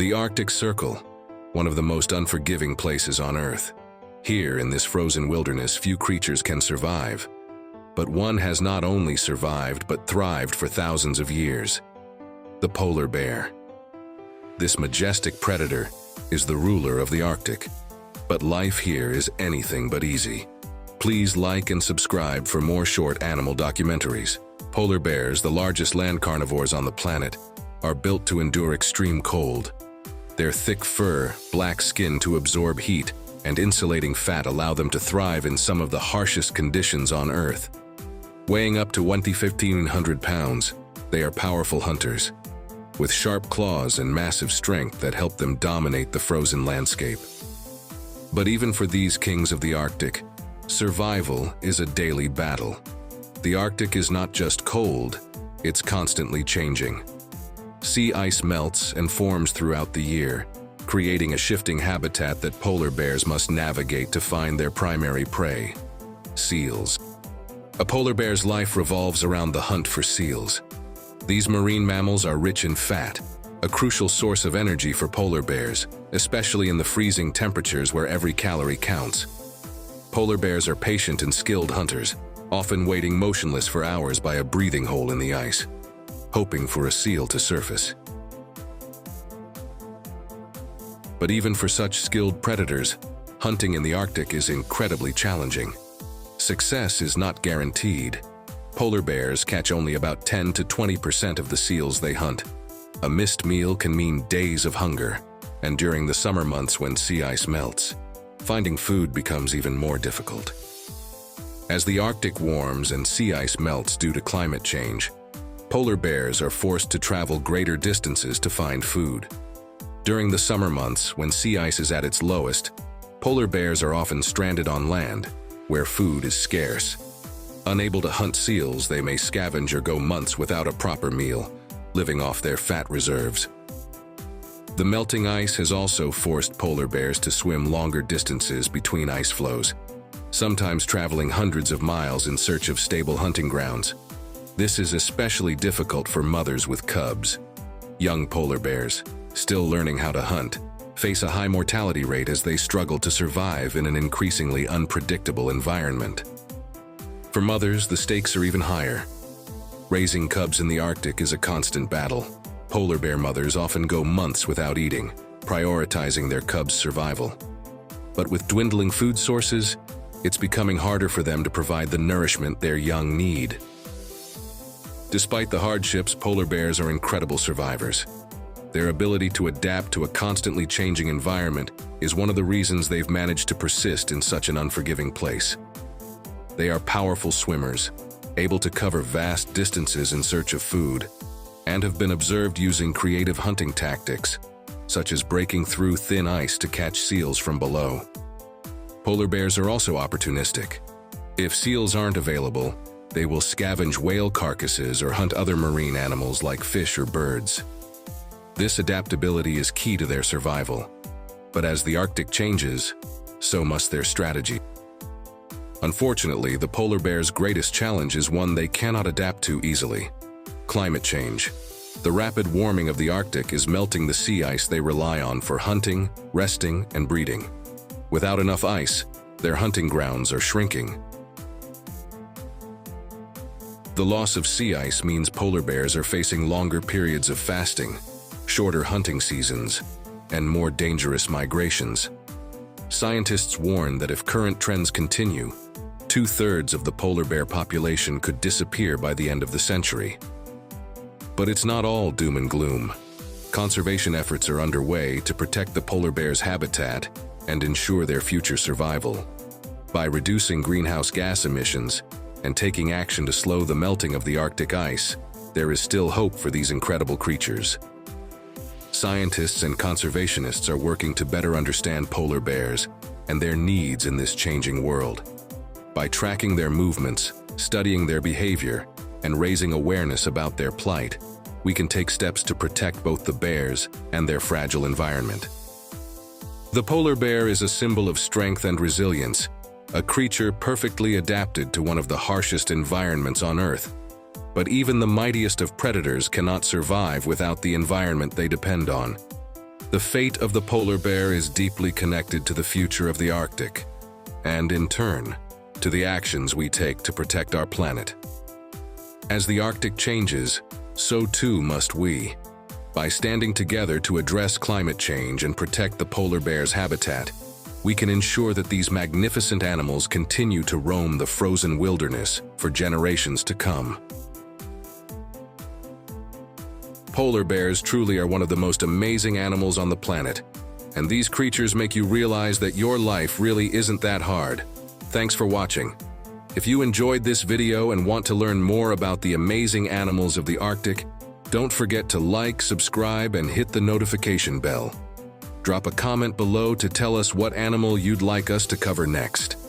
The Arctic Circle, one of the most unforgiving places on Earth. Here, in this frozen wilderness, few creatures can survive. But one has not only survived, but thrived for thousands of years. The polar bear. This majestic predator is the ruler of the Arctic. But life here is anything but easy. Please like and subscribe for more short animal documentaries. Polar bears, the largest land carnivores on the planet, are built to endure extreme cold. Their thick fur, black skin to absorb heat, and insulating fat allow them to thrive in some of the harshest conditions on Earth. Weighing up to 1,500 pounds, they are powerful hunters, with sharp claws and massive strength that help them dominate the frozen landscape. But even for these kings of the Arctic, survival is a daily battle. The Arctic is not just cold, it's constantly changing. Sea ice melts and forms throughout the year, creating a shifting habitat that polar bears must navigate to find their primary prey: seals. A polar bear's life revolves around the hunt for seals. These marine mammals are rich in fat, a crucial source of energy for polar bears, especially in the freezing temperatures where every calorie counts. Polar bears are patient and skilled hunters, often waiting motionless for hours by a breathing hole in the ice, hoping for a seal to surface. But even for such skilled predators, hunting in the Arctic is incredibly challenging. Success is not guaranteed. Polar bears catch only about 10 to 20% of the seals they hunt. A missed meal can mean days of hunger, and during the summer months when sea ice melts, finding food becomes even more difficult. As the Arctic warms and sea ice melts due to climate change, polar bears are forced to travel greater distances to find food. During the summer months, when sea ice is at its lowest, polar bears are often stranded on land, where food is scarce. Unable to hunt seals, they may scavenge or go months without a proper meal, living off their fat reserves. The melting ice has also forced polar bears to swim longer distances between ice floes, sometimes traveling hundreds of miles in search of stable hunting grounds. This is especially difficult for mothers with cubs. Young polar bears, still learning how to hunt, face a high mortality rate as they struggle to survive in an increasingly unpredictable environment. For mothers, the stakes are even higher. Raising cubs in the Arctic is a constant battle. Polar bear mothers often go months without eating, prioritizing their cubs' survival. But with dwindling food sources, it's becoming harder for them to provide the nourishment their young need. Despite the hardships, polar bears are incredible survivors. Their ability to adapt to a constantly changing environment is one of the reasons they've managed to persist in such an unforgiving place. They are powerful swimmers, able to cover vast distances in search of food, and have been observed using creative hunting tactics, such as breaking through thin ice to catch seals from below. Polar bears are also opportunistic. If seals aren't available, they will scavenge whale carcasses or hunt other marine animals like fish or birds. This adaptability is key to their survival. But as the Arctic changes, so must their strategy. Unfortunately, the polar bear's greatest challenge is one they cannot adapt to easily: climate change. The rapid warming of the Arctic is melting the sea ice they rely on for hunting, resting, and breeding. Without enough ice, their hunting grounds are shrinking. The loss of sea ice means polar bears are facing longer periods of fasting, shorter hunting seasons, and more dangerous migrations. Scientists warn that if current trends continue, 2/3 of the polar bear population could disappear by the end of the century. But it's not all doom and gloom. Conservation efforts are underway to protect the polar bear's habitat and ensure their future survival. By reducing greenhouse gas emissions and taking action to slow the melting of the Arctic ice, there is still hope for these incredible creatures. Scientists and conservationists are working to better understand polar bears and their needs in this changing world. By tracking their movements, studying their behavior, and raising awareness about their plight, we can take steps to protect both the bears and their fragile environment. The polar bear is a symbol of strength and resilience, a creature perfectly adapted to one of the harshest environments on Earth. But even the mightiest of predators cannot survive without the environment they depend on. The fate of the polar bear is deeply connected to the future of the Arctic, and in turn, to the actions we take to protect our planet. As the Arctic changes, so too must we. By standing together to address climate change and protect the polar bear's habitat, we can ensure that these magnificent animals continue to roam the frozen wilderness for generations to come. Polar bears truly are one of the most amazing animals on the planet, and these creatures make you realize that your life really isn't that hard. Thanks for watching. If you enjoyed this video and want to learn more about the amazing animals of the Arctic, don't forget to like, subscribe, and hit the notification bell. Drop a comment below to tell us what animal you'd like us to cover next.